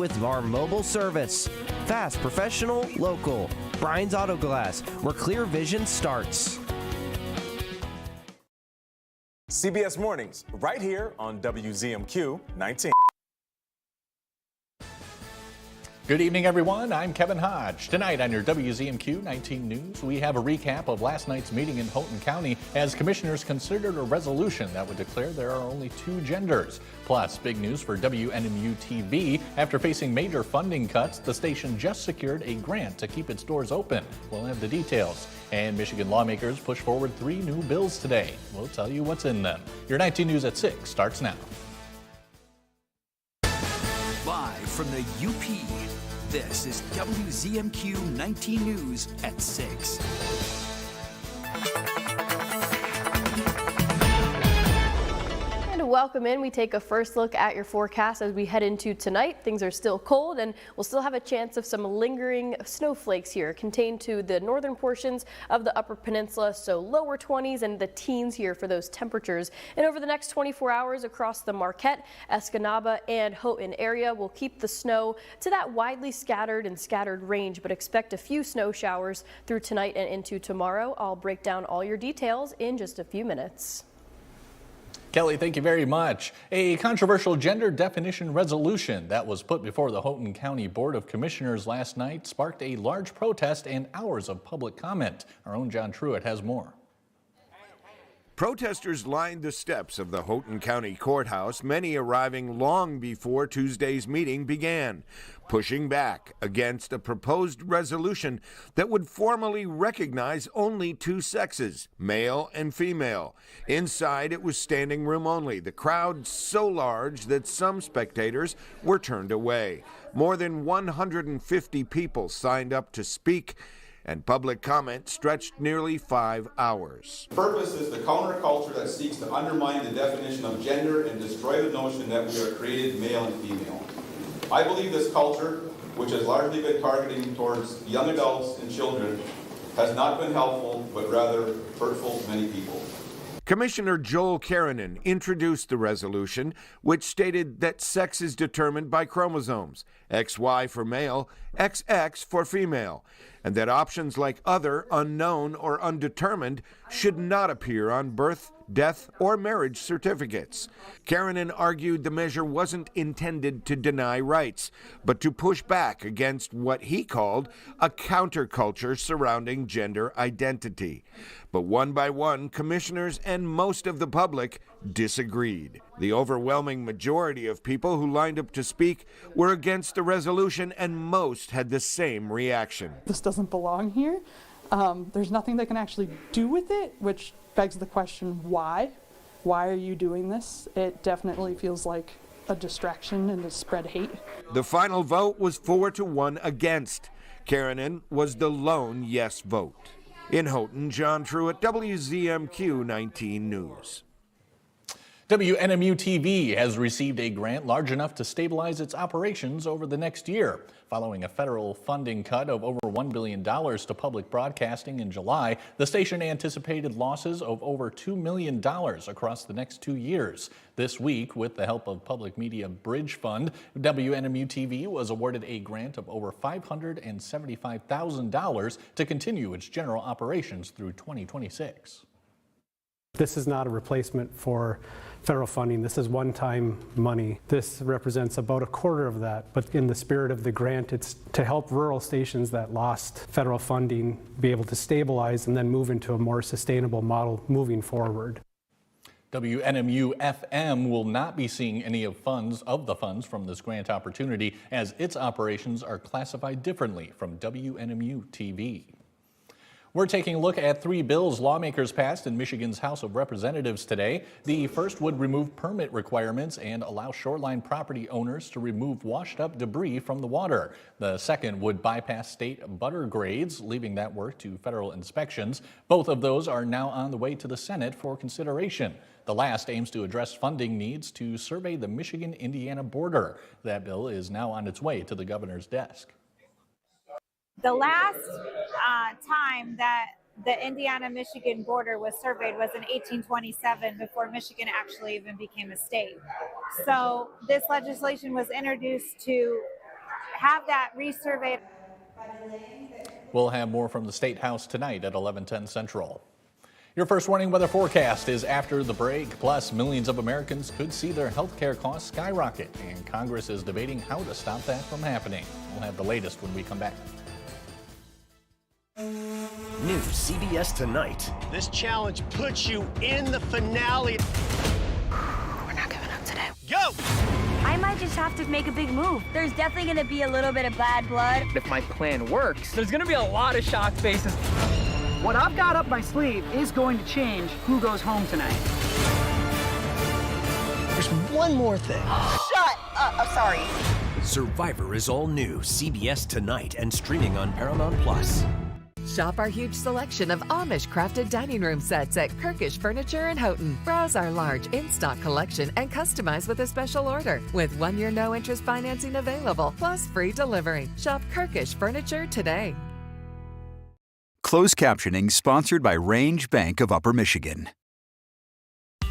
with our mobile service. Fast, professional, local. Brian's Auto Glass, where clear vision starts. CBS Mornings, right here on WZMQ 19. Good evening, everyone. I'm Kevin Hodge. Tonight on your WZMQ 19 News, we have a recap of last night's meeting in Houghton County as commissioners considered a resolution that would declare there are only two genders. Plus, big news for WNMU TV. After facing major funding cuts, the station just secured a grant to keep its doors open. We'll have the details. And Michigan lawmakers push forward 3 new bills today. We'll tell you what's in them. Your 19 News at 6 starts now. Live from the UP, this is WZMQ 19 News at 6. Welcome in. We take a first look at your forecast as we head into tonight. Things are still cold and we'll still have a chance of some lingering snowflakes here contained to the northern portions of the Upper Peninsula, so lower 20s and the teens here for those temperatures. And over the next 24 hours across the Marquette, Escanaba and Houghton area, we'll keep the snow to that widely scattered range, but expect a few snow showers through tonight and into tomorrow. I'll break down all your details in just a few minutes. Kelly, thank you very much. A controversial gender definition resolution that was put before the Houghton County Board of Commissioners last night sparked a large protest and hours of public comment. Our own John Truitt has more. Protesters lined the steps of the Houghton County Courthouse, many arriving long before Tuesday's meeting began, pushing back against a proposed resolution that would formally recognize only two sexes, male and female. Inside, it was standing room only, the crowd so large that some spectators were turned away. More than 150 people signed up to speak, and public comment stretched nearly 5 hours. The purpose is the counterculture that seeks to undermine the definition of gender and destroy the notion that we are created male and female. I believe this culture, which has largely been targeting towards young adults and children, has not been helpful, but rather hurtful to many people. Commissioner Joel Karanen introduced the resolution, which stated that sex is determined by chromosomes, XY for male, XX for female, and that options like other, unknown, or undetermined should not appear on birth, death, or marriage certificates. Karanen argued the measure wasn't intended to deny rights, but to push back against what he called a counterculture surrounding gender identity. But one by one, commissioners and most of the public disagreed. The overwhelming majority of people who lined up to speak were against the resolution, and most had the same reaction. This doesn't belong here. There's nothing they can actually do with it, which begs the question, why? Why are you doing this? It definitely feels like a distraction and to spread hate. The final vote was 4-1 against. Karanen was the lone yes vote. In Houghton, John Truitt, WZMQ 19 News. WNMU TV has received a grant large enough to stabilize its operations over the next year. Following a federal funding cut of over $1 billion to public broadcasting in July, the station anticipated losses of over $2 million across the next 2 years. This week, with the help of Public Media Bridge Fund, WNMU TV was awarded a grant of over $575,000 to continue its general operations through 2026. This is not a replacement for federal funding. This is one-time money. This represents about a quarter of that, but in the spirit of the grant, it's to help rural stations that lost federal funding be able to stabilize and then move into a more sustainable model moving forward. WNMU FM will not be seeing any of the funds from this grant opportunity, as its operations are classified differently from WNMU TV. We're taking a look at 3 bills lawmakers passed in Michigan's House of Representatives today. The first would remove permit requirements and allow shoreline property owners to remove washed up debris from the water. The second would bypass state butter grades, leaving that work to federal inspections. Both of those are now on the way to the Senate for consideration. The last aims to address funding needs to survey the Michigan-Indiana border. That bill is now on its way to the governor's desk. The last time that the Indiana-Michigan border was surveyed was in 1827, before Michigan actually even became a state. So this legislation was introduced to have that resurveyed. We'll have more from the State House tonight at 11:10 Central. Your first warning weather forecast is after the break. Plus, millions of Americans could see their health care costs skyrocket, and Congress is debating how to stop that from happening. We'll have the latest when we come back. New CBS Tonight. This challenge puts you in the finale. We're not giving up today. Go! I might just have to make a big move. There's definitely going to be a little bit of bad blood. If my plan works, there's going to be a lot of shocked faces. What I've got up my sleeve is going to change who goes home tonight. There's one more thing. Shut up. I'm sorry. Survivor is all new CBS Tonight and streaming on Paramount Plus. Shop our huge selection of Amish-crafted dining room sets at Kirkish Furniture in Houghton. Browse our large in-stock collection and customize with a special order. With 1-year no-interest financing available, plus free delivery. Shop Kirkish Furniture today. Closed captioning sponsored by Range Bank of Upper Michigan.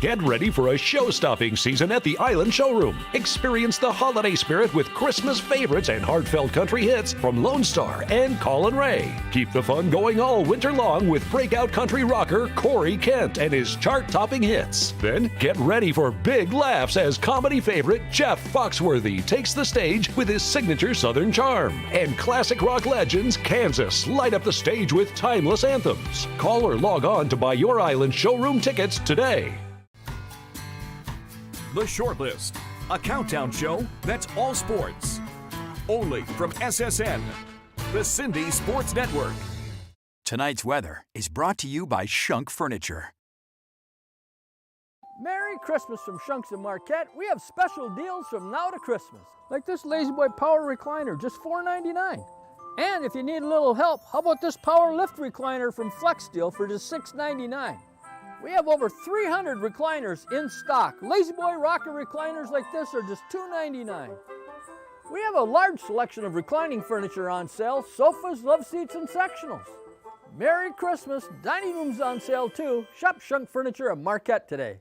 Get ready for a show-stopping season at the Island Showroom. Experience the holiday spirit with Christmas favorites and heartfelt country hits from Lone Star and Colin Ray. Keep the fun going all winter long with breakout country rocker Corey Kent and his chart-topping hits. Then get ready for big laughs as comedy favorite Jeff Foxworthy takes the stage with his signature Southern charm. And classic rock legends Kansas light up the stage with timeless anthems. Call or log on to buy your Island Showroom tickets today. The Shortlist, a countdown show that's all sports. Only from SSN, the Cindy Sports Network. Tonight's weather is brought to you by Shunk Furniture. Merry Christmas from Shunks and Marquette. We have special deals from now to Christmas. Like this Lazy Boy Power Recliner, just $4.99. And if you need a little help, how about this Power Lift Recliner from Flex Steel for just $6.99. We have over 300 recliners in stock. Lazy Boy rocker recliners like this are just $2.99. We have a large selection of reclining furniture on sale, sofas, love seats, and sectionals. Merry Christmas. Dining rooms on sale too. Shop Shunk Furniture at Marquette today.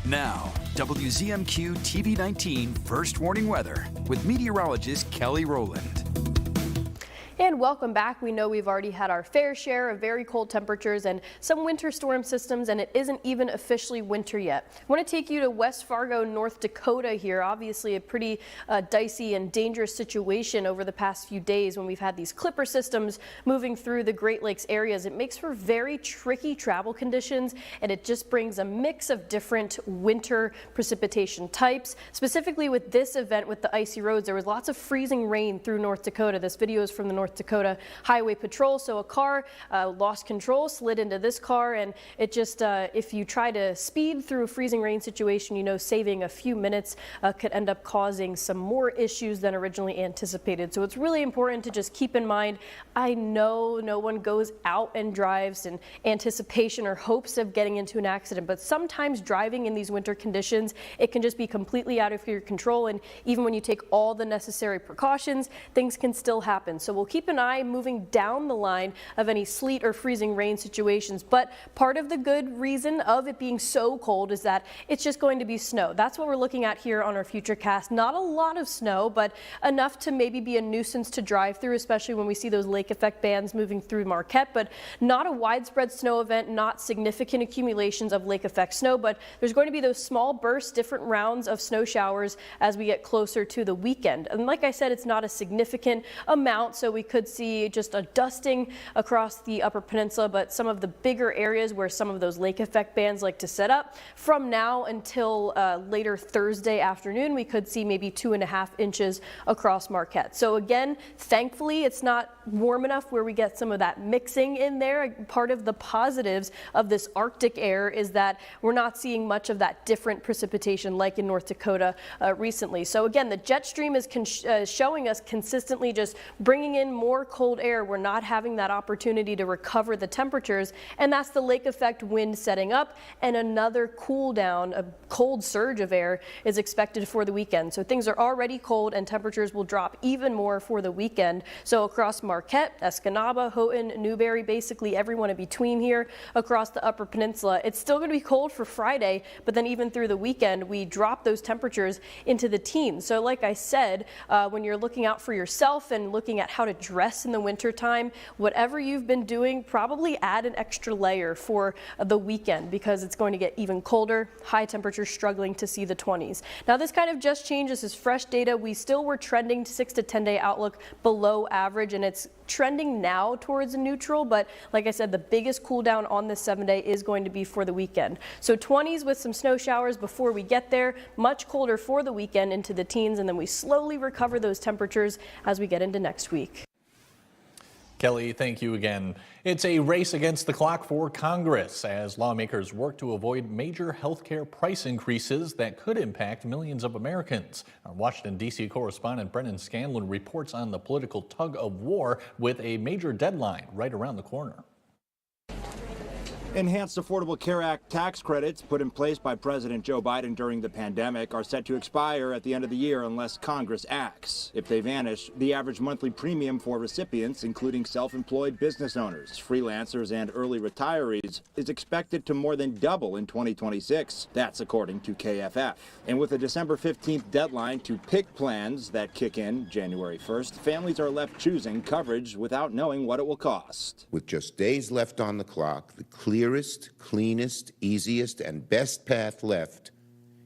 Now, WZMQ TV19 First Warning Weather with meteorologist Kelly Rowland. And welcome back. We know we've already had our fair share of very cold temperatures and some winter storm systems, and it isn't even officially winter yet. I want to take you to West Fargo, North Dakota here. Obviously a pretty dicey and dangerous situation over the past few days when we've had these clipper systems moving through the Great Lakes areas. It makes for very tricky travel conditions, and it just brings a mix of different winter precipitation types. Specifically with this event with the icy roads, there was lots of freezing rain through North Dakota. This video is from the North Dakota Highway Patrol. So a car lost control, slid into this car, and it just, if you try to speed through a freezing rain situation, you know, saving a few minutes could end up causing some more issues than originally anticipated. So it's really important to just keep in mind, I know no one goes out and drives in anticipation or hopes of getting into an accident, but sometimes driving in these winter conditions, it can just be completely out of your control. And even when you take all the necessary precautions, things can still happen. So we'll keep an eye moving down the line of any sleet or freezing rain situations. But part of the good reason of it being so cold is that it's just going to be snow. That's what we're looking at here on our Futurecast. Not a lot of snow, but enough to maybe be a nuisance to drive through, especially when we see those lake effect bands moving through Marquette. But not a widespread snow event, not significant accumulations of lake effect snow, but there's going to be those small bursts, different rounds of snow showers as we get closer to the weekend. And like I said, it's not a significant amount, so we could see just a dusting across the Upper Peninsula, but some of the bigger areas where some of those lake effect bands like to set up, from now until later Thursday afternoon, we could see maybe 2.5 inches across Marquette. So again, thankfully, it's not warm enough where we get some of that mixing in there. Part of the positives of this Arctic air is that we're not seeing much of that different precipitation like in North Dakota recently. So again, the jet stream is showing us consistently just bringing in more cold air. We're not having that opportunity to recover the temperatures, and that's the lake effect wind setting up, and another cool down, a cold surge of air is expected for the weekend. So things are already cold and temperatures will drop even more for the weekend. So across Marquette, Escanaba, Houghton, Newberry, basically everyone in between here across the Upper Peninsula. It's still going to be cold for Friday, but then even through the weekend, we drop those temperatures into the teens. So like I said, when you're looking out for yourself and looking at how to dress in the winter time, whatever you've been doing, probably add an extra layer for the weekend because it's going to get even colder. High temperatures struggling to see the 20s. Now this kind of just changed. This is fresh data. We still were trending 6 to 10 day outlook below average, and it's trending now towards a neutral, but like I said, the biggest cool down on this 7-day is going to be for the weekend. So 20s with some snow showers before we get there, much colder for the weekend into the teens, and then we slowly recover those temperatures as we get into next week. Kelly, thank you again. It's a race against the clock for Congress as lawmakers work to avoid major health care price increases that could impact millions of Americans. Our Washington, D.C. correspondent Brendan Scanlon reports on the political tug of war with a major deadline right around the corner. Enhanced Affordable Care Act tax credits put in place by President Joe Biden during the pandemic are set to expire at the end of the year unless Congress acts. If they vanish, the average monthly premium for recipients, including self-employed business owners, freelancers, and early retirees, is expected to more than double in 2026. That's according to KFF. And with a December 15th deadline to pick plans that kick in January 1st, families are left choosing coverage without knowing what it will cost. With just days left on the clock, the clearest, cleanest, easiest, and best path left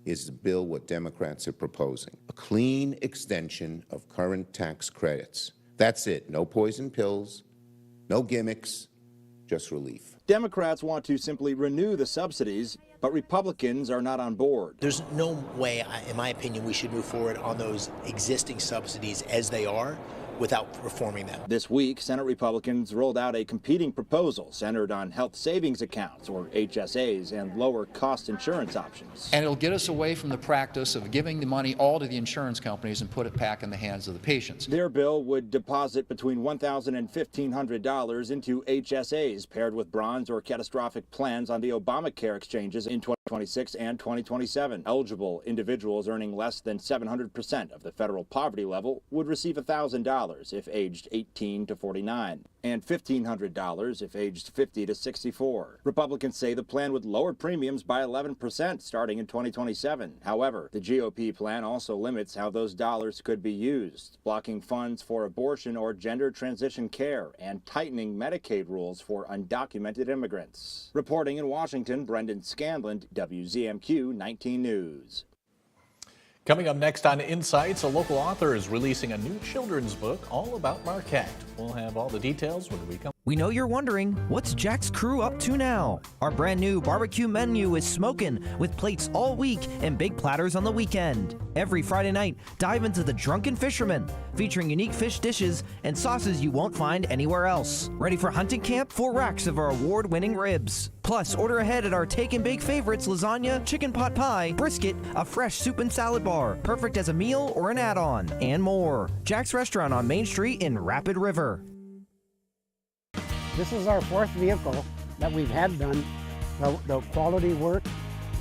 is the bill what Democrats are proposing. A clean extension of current tax credits. That's it. No poison pills, no gimmicks, just relief. Democrats want to simply renew the subsidies, but Republicans are not on board. There's no way, in my opinion, we should move forward on those existing subsidies as they are without reforming them. This week, Senate Republicans rolled out a competing proposal centered on health savings accounts, or HSAs, and lower cost insurance options. And it'll get us away from the practice of giving the money all to the insurance companies and put it back in the hands of the patients. Their bill would deposit between $1,000 and $1,500 into HSAs paired with bronze or catastrophic plans on the Obamacare exchanges in 2026 and 2027. Eligible individuals earning less than 700% of the federal poverty level would receive $1,000 if aged 18 to 49, and $1,500 if aged 50 to 64. Republicans say the plan would lower premiums by 11% starting in 2027. However, the GOP plan also limits how those dollars could be used, blocking funds for abortion or gender transition care and tightening Medicaid rules for undocumented immigrants. Reporting in Washington, Brendan Scanlon, WZMQ 19 News. Coming up next on Insights, a local author is releasing a new children's book all about Marquette. We'll have all the details when we come. We know you're wondering, what's Jack's crew up to now? Our brand new barbecue menu is smoking with plates all week and big platters on the weekend. Every Friday night, dive into the Drunken Fisherman, featuring unique fish dishes and sauces you won't find anywhere else. Ready for hunting camp? 4 racks of our award-winning ribs. Plus, order ahead at our take and bake favorites: lasagna, chicken pot pie, brisket, a fresh soup and salad bar, perfect as a meal or an add-on, and more. Jack's Restaurant on Main Street in Rapid River. This is our 4th vehicle that we've had done. The quality work,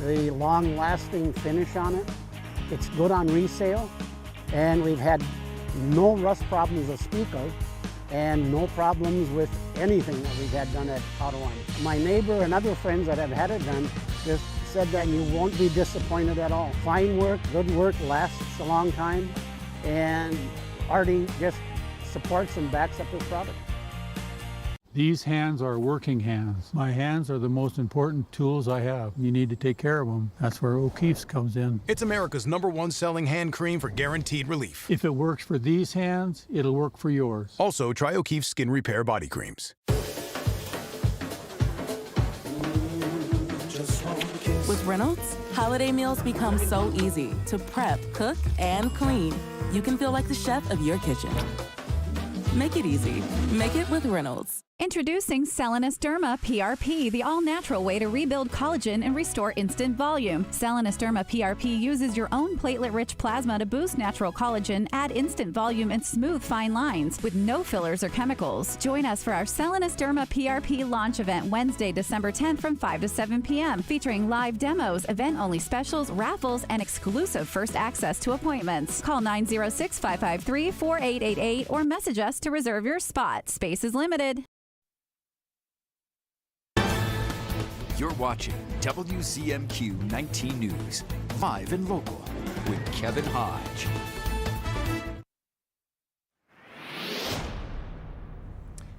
the long-lasting finish on it, it's good on resale, and we've had no rust problems to speak of, and no problems with anything that we've had done at Auto Line. My neighbor and other friends that have had it done just said that you won't be disappointed at all. Fine work, good work, lasts a long time, and Artie just supports and backs up his product. These hands are working hands. My hands are the most important tools I have. You need to take care of them. That's where O'Keeffe's comes in. It's America's #1 selling hand cream for guaranteed relief. If it works for these hands, it'll work for yours. Also, try O'Keeffe's Skin Repair Body Creams. With Reynolds, holiday meals become so easy to prep, cook, and clean. You can feel like the chef of your kitchen. Make it easy. Make it with Reynolds. Introducing Selenus Derma PRP, the all-natural way to rebuild collagen and restore instant volume. Selenus Derma PRP uses your own platelet-rich plasma to boost natural collagen, add instant volume, and smooth fine lines with no fillers or chemicals. Join us for our Selenus Derma PRP launch event Wednesday, December 10th from 5 to 7 p.m., featuring live demos, event-only specials, raffles, and exclusive first access to appointments. Call 906-553-4888 or message us to reserve your spot. Space is limited. You're watching WZMQ 19 News, live and local, with Kevin Hodge.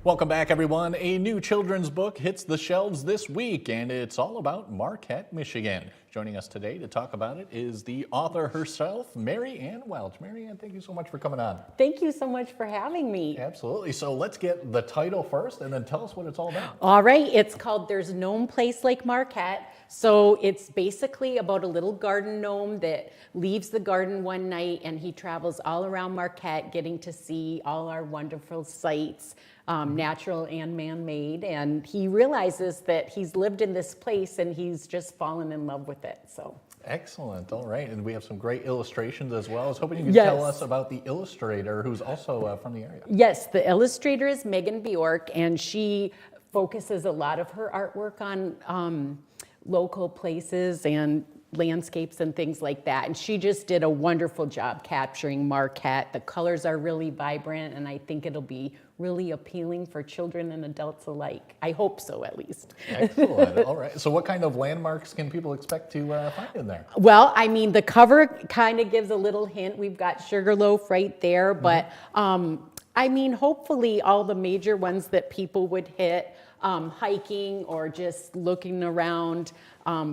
Welcome back, everyone. A new children's book hits the shelves this week, and it's all about Marquette, Michigan. Joining us today to talk about it is the author herself, Mary Ann Welch. Mary Ann, thank you so much for coming on. Thank you so much for having me. Absolutely. So let's get the title first, and then tell us what it's all about. All right. It's called There's No Place Like Marquette. So it's basically about a little garden gnome that leaves the garden one night, and he travels all around Marquette, getting to see all our wonderful sights, natural and man-made. And he realizes that he's lived in this place and he's just fallen in love with it. So excellent. All right. And we have some great illustrations as well. I was hoping you could Yes. tell us about the illustrator who's also from the area. Yes, the illustrator is Megan Bjork, and she focuses a lot of her artwork on local places and landscapes and things like that. And she just did a wonderful job capturing Marquette. The colors are really vibrant, and I think it'll be really appealing for children and adults alike. I hope so, at least. Excellent. All right. So what kind of landmarks can people expect to find in there? Well, I mean, the cover kind of gives a little hint. We've got Sugarloaf right there, but I mean, hopefully all the major ones that people would hit, hiking or just looking around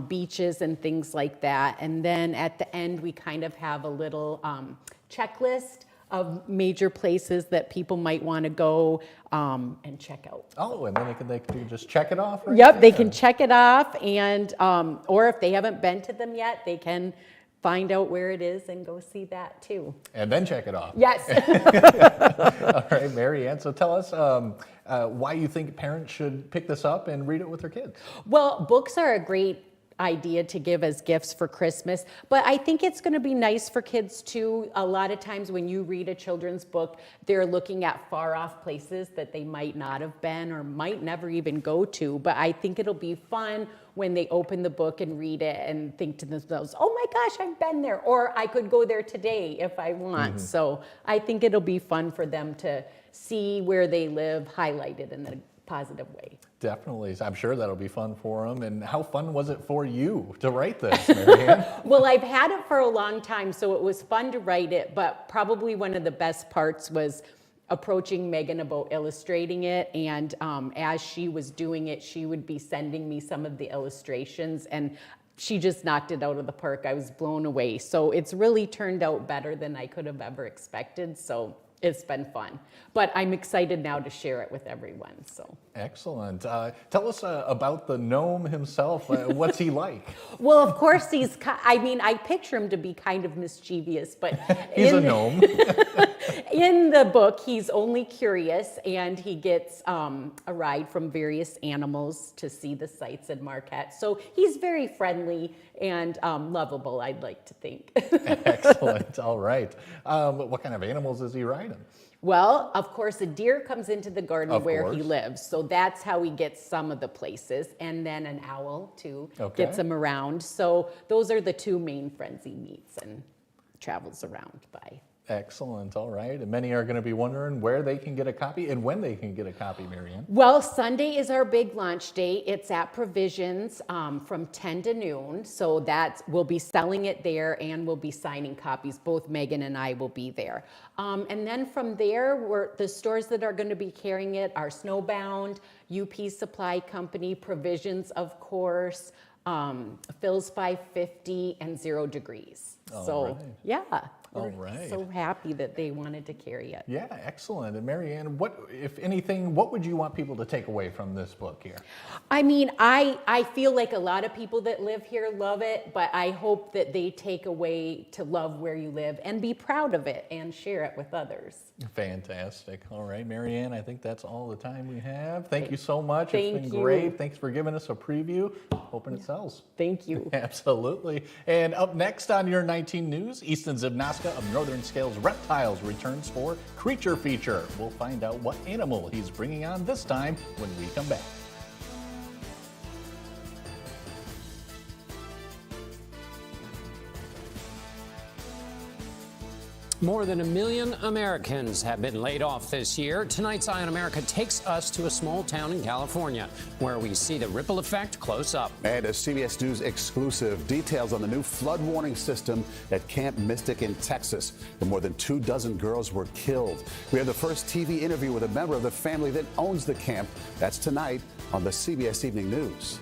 beaches and things like that. And then at the end, we kind of have a little checklist of major places that people might want to go and check out. Oh, and then they can just check it off, right? Yep, they can check it off, and or if they haven't been to them yet, they can find out where it is and go see that too. And then check it off. Yes. All right, Mary Ann, so tell us why you think parents should pick this up and read it with their kids. Well, books are a great idea to give as gifts for Christmas, but I think it's going to be nice for kids too. A lot of times when you read a children's book, they're looking at far off places that they might not have been or might never even go to, but I think it'll be fun when they open the book and read it and think to themselves, oh my gosh, I've been there, or I could go there today if I want. So I think it'll be fun for them to see where they live highlighted in a positive way. Definitely. I'm sure that'll be fun for them. And how fun was it for you to write this, Mary Ann? Well, I've had it for a long time, so it was fun to write it, but probably one of the best parts was approaching Megan about illustrating it, and as she was doing it, she would be sending me some of the illustrations, and she just knocked it out of the park. I was blown away. So it's really turned out better than I could have ever expected. So it's been fun, but I'm excited now to share it with everyone. So excellent. Tell us about the gnome himself. What's he like? Well, of course I picture him to be kind of mischievous, but he's a gnome. In the book, he's only curious, and he gets a ride from various animals to see the sights in Marquette. So he's very friendly and lovable, I'd like to think. Excellent. All right. What kind of animals is he riding? Well, of course, a deer comes into the garden where he lives. So that's how he gets some of the places. And then an owl, too, gets him around. So those are the two main friends he meets and travels around by. Excellent. All right. And many are going to be wondering where they can get a copy and when they can get a copy, Mary Ann. Well, Sunday is our big launch day. It's at Provisions from 10 to noon. So we'll be selling it there, and we'll be signing copies. Both Megan and I will be there. And then from there, the stores that are going to be carrying it are Snowbound, UP Supply Company, Provisions, of course, Phil's 550, and 0 Degrees. All so, right. yeah. All right. So happy that they wanted to carry it. Yeah, excellent. And Marianne, what, if anything, what would you want people to take away from this book here? I mean, I feel like a lot of people that live here love it, but I hope that they take away to love where you live and be proud of it and share it with others. Fantastic. All right, Marianne, I think that's all the time we have. Thank you so much. Thank it's been you. Great. Thanks for giving us a preview. Hoping it sells. Thank you. Absolutely. And up next on your 19 News, Easton Zivnoska of Northern Scales Reptiles returns for Creature Feature. We'll find out what animal he's bringing on this time when we come back. More than 1 million Americans have been laid off this year. Tonight's Eye on America takes us to a small town in California where we see the ripple effect close up. And a CBS News exclusive, details on the new flood warning system at Camp Mystic in Texas, where more than 24 girls were killed. We have the first TV interview with a member of the family that owns the camp. That's tonight on the CBS Evening News.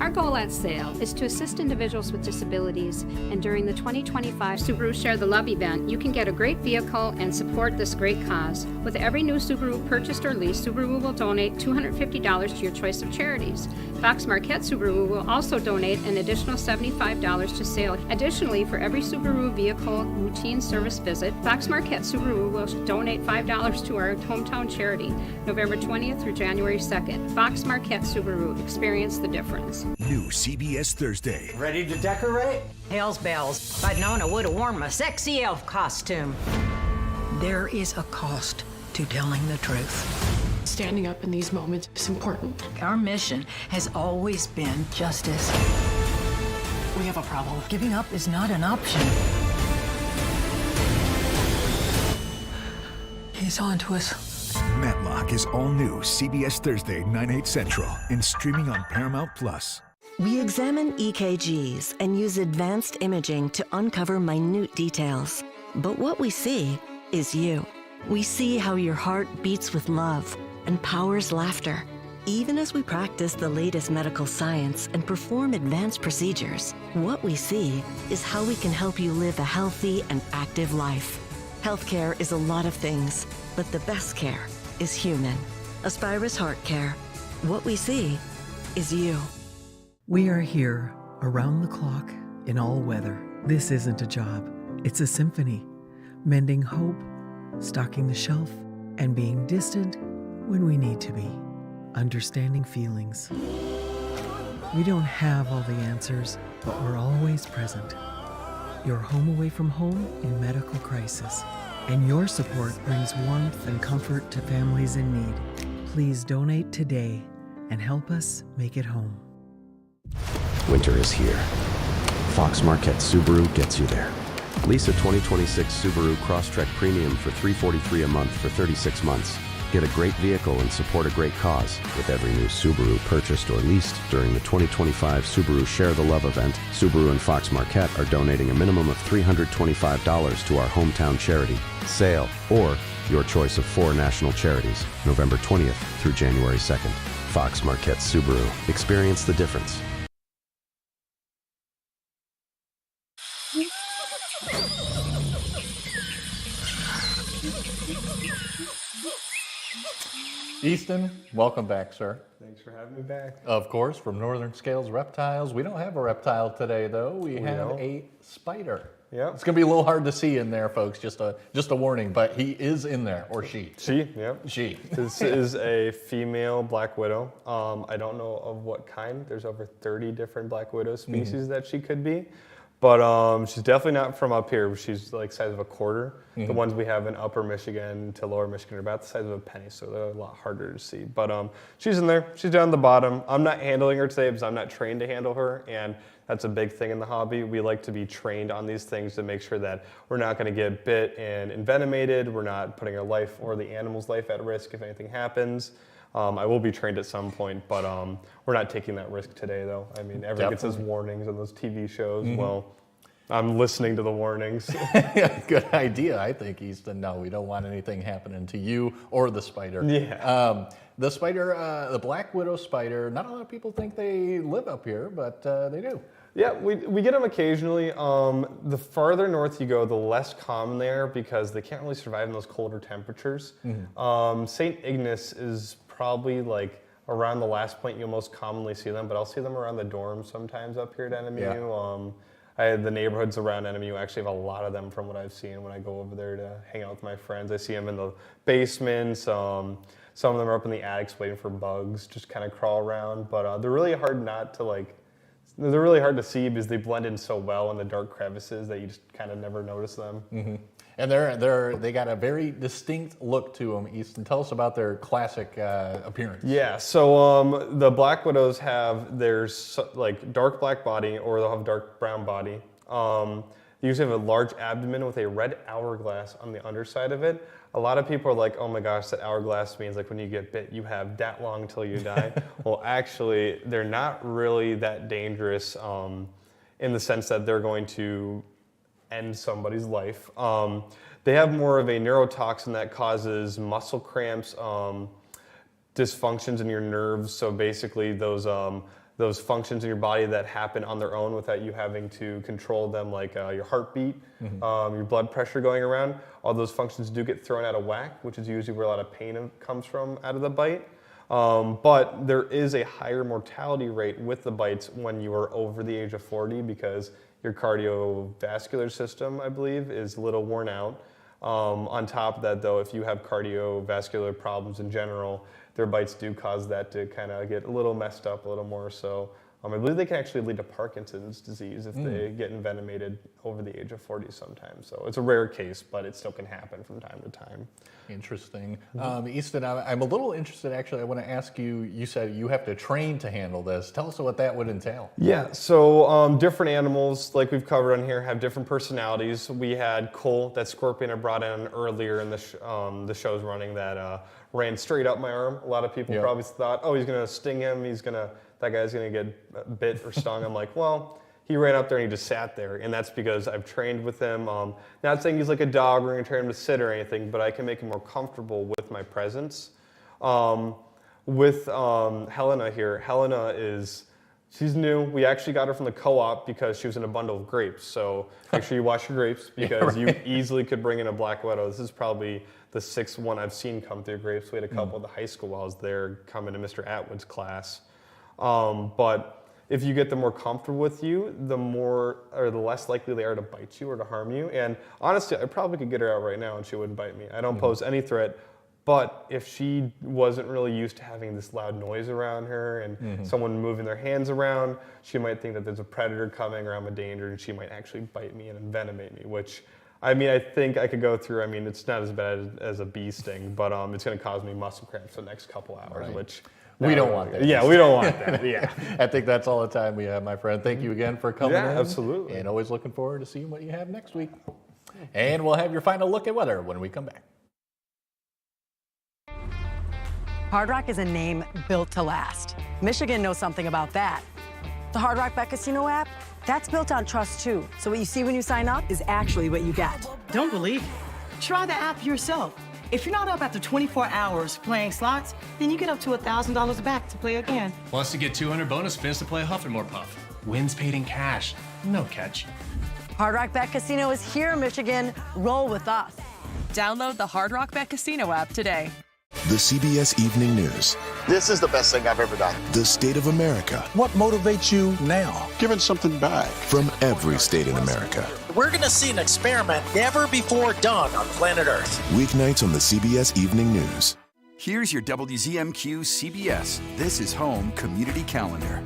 Our goal at SAIL is to assist individuals with disabilities, and during the 2025 Subaru Share the Love event, you can get a great vehicle and support this great cause. With every new Subaru purchased or leased, Subaru will donate $250 to your choice of charities. Fox Marquette Subaru will also donate an additional $75 to SAIL. Additionally, for every Subaru vehicle routine service visit, Fox Marquette Subaru will donate $5 to our hometown charity, November 20th through January 2nd. Fox Marquette Subaru, experience the difference. New CBS Thursday. Ready to decorate? Hells bells. If I'd known, I would have worn my sexy elf costume. There is a cost to telling the truth. Standing up in these moments is important. Our mission has always been justice. We have a problem. Giving up is not an option. He's on to us. Matlock is all new CBS Thursday, 9/8 Central, and streaming on Paramount Plus. We examine EKGs and use advanced imaging to uncover minute details. But what we see is you. We see how your heart beats with love and powers laughter. Even as we practice the latest medical science and perform advanced procedures, what we see is how we can help you live a healthy and active life. Healthcare is a lot of things, but the best care is human. Aspirus Heart Care. What we see is you. We are here, around the clock, in all weather. This isn't a job, it's a symphony. Mending hope, stocking the shelf, and being distant when we need to be. Understanding feelings. We don't have all the answers, but we're always present. You're home away from home in medical crisis, and your support brings warmth and comfort to families in need. Please donate today and help us make it home. Winter is here. Fox Marquette Subaru gets you there. Lease a 2026 Subaru Crosstrek Premium for $343 a month for 36 months. Get a great vehicle and support a great cause with every new Subaru purchased or leased during the 2025 Subaru Share the Love event. Subaru and Fox Marquette are donating a minimum of $325 to our hometown charity, SAIL, or your choice of 4 national charities, November 20th through January 2nd. Fox Marquette Subaru. Experience the difference. Easton, welcome back, sir. Thanks for having me back. Of course, from Northern Scales Reptiles. We don't have a reptile today, though. We have a spider. Yeah. It's going to be a little hard to see in there, folks. Just a warning, but he is in there, or she. She, yep. She. This is a female black widow. I don't know of what kind. There's over 30 different black widow species that she could be. But she's definitely not from up here. She's like size of a quarter. The ones we have in Upper Michigan to Lower Michigan are about the size of a penny, so they're a lot harder to see. But she's in there. She's down the bottom. I'm not handling her today because I'm not trained to handle her, and that's a big thing in the hobby. We like to be trained on these things to make sure that we're not going to get bit and envenomated. We're not putting our life or the animal's life at risk if anything happens. I will be trained at some point, but we're not taking that risk today, though. I mean, everyone gets those warnings on those TV shows. Well, I'm listening to the warnings. Good idea, I think, Easton. No, we don't want anything happening to you or the spider. Yeah. The spider, the black widow spider, not a lot of people think they live up here, but they do. Yeah, we get them occasionally. The farther north you go, the less common they are because they can't really survive in those colder temperatures. St. Ignace is probably like around the last point you'll most commonly see them, but I'll see them around the dorms sometimes up here at NMU. The neighborhoods around NMU actually have a lot of them from what I've seen when I go over there to hang out with my friends. I see them in the basements. Some of them are up in the attics waiting for bugs, just kind of crawl around. But they're really hard they're really hard to see because they blend in so well in the dark crevices that you just kind of never notice them. And they got a very distinct look to them. Easton, tell us about their classic appearance. Yeah, so the black widows have their like dark black body, or they'll have dark brown body. They usually have a large abdomen with a red hourglass on the underside of it. A lot of people are like, oh my gosh, that hourglass means like when you get bit, you have that long till you die. Well, actually, they're not really that dangerous in the sense that they're going to end somebody's life. They have more of a neurotoxin that causes muscle cramps, dysfunctions in your nerves. So basically those functions in your body that happen on their own without you having to control them, like your heartbeat, your blood pressure going around, all those functions do get thrown out of whack, which is usually where a lot of pain comes from out of the bite. But there is a higher mortality rate with the bites when you are over the age of 40 because your cardiovascular system, I believe, is a little worn out. On top of that, though, if you have cardiovascular problems in general, their bites do cause that to kind of get a little messed up a little more. So I believe they can actually lead to Parkinson's disease if they get envenomated over the age of 40 sometimes. So it's a rare case, but it still can happen from time to time. Interesting. Easton, I'm a little interested, actually. I want to ask you, you said you have to train to handle this. Tell us what that would entail. Yeah, so different animals, like we've covered on here, have different personalities. We had Cole, that scorpion I brought in earlier in the show's running, that ran straight up my arm. A lot of people probably thought, oh, he's going to sting him, that guy's going to get bit or stung. I'm like, well, he ran up there and he just sat there. And that's because I've trained with him. Not saying he's like a dog, we're going to train him to sit or anything, but I can make him more comfortable with my presence. With Helena here, she's new. We actually got her from the co-op because she was in a bundle of grapes. So make sure you wash your grapes because you easily could bring in a black widow. This is probably the 6th one I've seen come through grapes. We had a couple at the high school while I was there coming to Mr. Atwood's class. But if you get them more comfortable with you, the less likely they are to bite you or to harm you. And honestly, I probably could get her out right now and she wouldn't bite me. I don't pose any threat. But if she wasn't really used to having this loud noise around her and someone moving their hands around, she might think that there's a predator coming or I'm a danger and she might actually bite me and envenomate me, which, I think I could go through. It's not as bad as a bee sting, but it's going to cause me muscle cramps for the next couple hours, which... We don't want that. Yeah, we don't want that. Yeah. I think that's all the time we have, my friend. Thank you again for coming in. Yeah, absolutely. And always looking forward to seeing what you have next week. And we'll have your final look at weather when we come back. Hard Rock is a name built to last. Michigan knows something about that. The Hard Rock Bet Casino app, that's built on trust too. So what you see when you sign up is actually what you get. Don't believe it? Try the app yourself. If you're not up after 24 hours playing slots, then you get up to $1,000 back to play again. Wants to get 200 bonus spins to play Huff and More Puff. Wins paid in cash. No catch. Hard Rock Bet Casino is here, Michigan. Roll with us. Download the Hard Rock Bet Casino app today. The CBS Evening News. This is the best thing I've ever done. The state of America. What motivates you now? Giving something back. From every state in America. We're going to see an experiment never before done on planet Earth. Weeknights on the CBS Evening News. Here's your WZMQ CBS This is Home Community Calendar.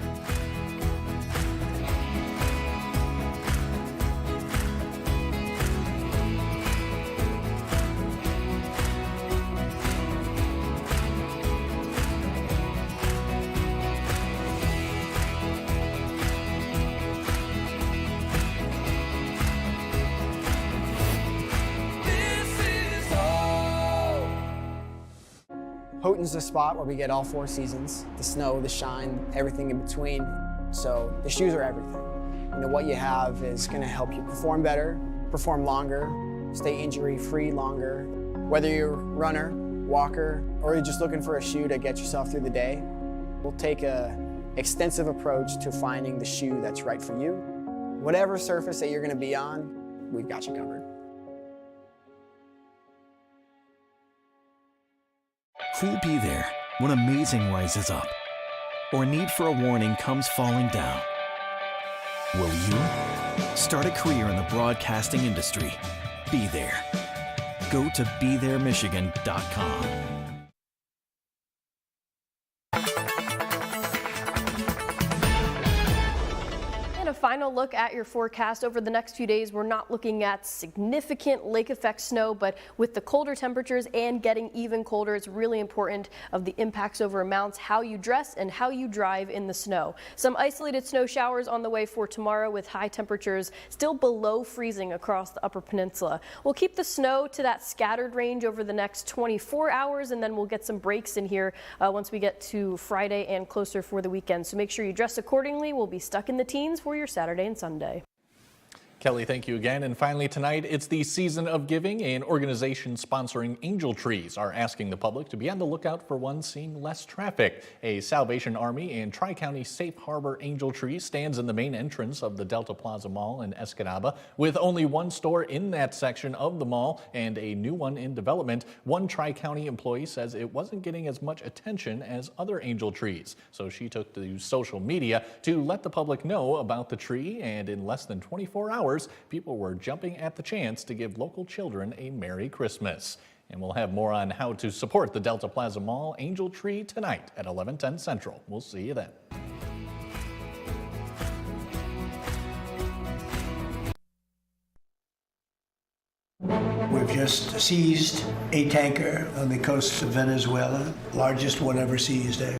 Houghton's the spot where we get all 4 seasons, the snow, the shine, everything in between. So the shoes are everything. What you have is going to help you perform better, perform longer, stay injury-free longer. Whether you're a runner, walker, or you're just looking for a shoe to get yourself through the day, we'll take a extensive approach to finding the shoe that's right for you. Whatever surface that you're going to be on, we've got you covered. Who'll be there when amazing rises up or need for a warning comes falling down? Will you? Start a career in the broadcasting industry. Be there. Go to BeThereMichigan.com. And a final look at your forecast over the next few days. We're not looking at significant lake effect snow, but with the colder temperatures and getting even colder, it's really important of the impacts over amounts, how you dress and how you drive in the snow. Some isolated snow showers on the way for tomorrow with high temperatures still below freezing across the Upper Peninsula. We'll keep the snow to that scattered range over the next 24 hours, and then we'll get some breaks in here once we get to Friday and closer for the weekend. So make sure you dress accordingly. We'll be stuck in the teens for your Saturday and Sunday. Kelly, thank you again. And finally tonight, it's the season of giving, and organizations sponsoring angel trees are asking the public to be on the lookout for one seeing less traffic. A Salvation Army and Tri-County Safe Harbor angel tree stands in the main entrance of the Delta Plaza Mall in Escanaba. With only one store in that section of the mall and a new one in development, one Tri-County employee says it wasn't getting as much attention as other angel trees. So she took to social media to let the public know about the tree, and in less than 24 hours, people were jumping at the chance to give local children a Merry Christmas. And we'll have more on how to support the Delta Plaza Mall Angel Tree tonight at 11:10 Central. We'll see you then. We've just seized a tanker on the coast of Venezuela, largest one ever seized.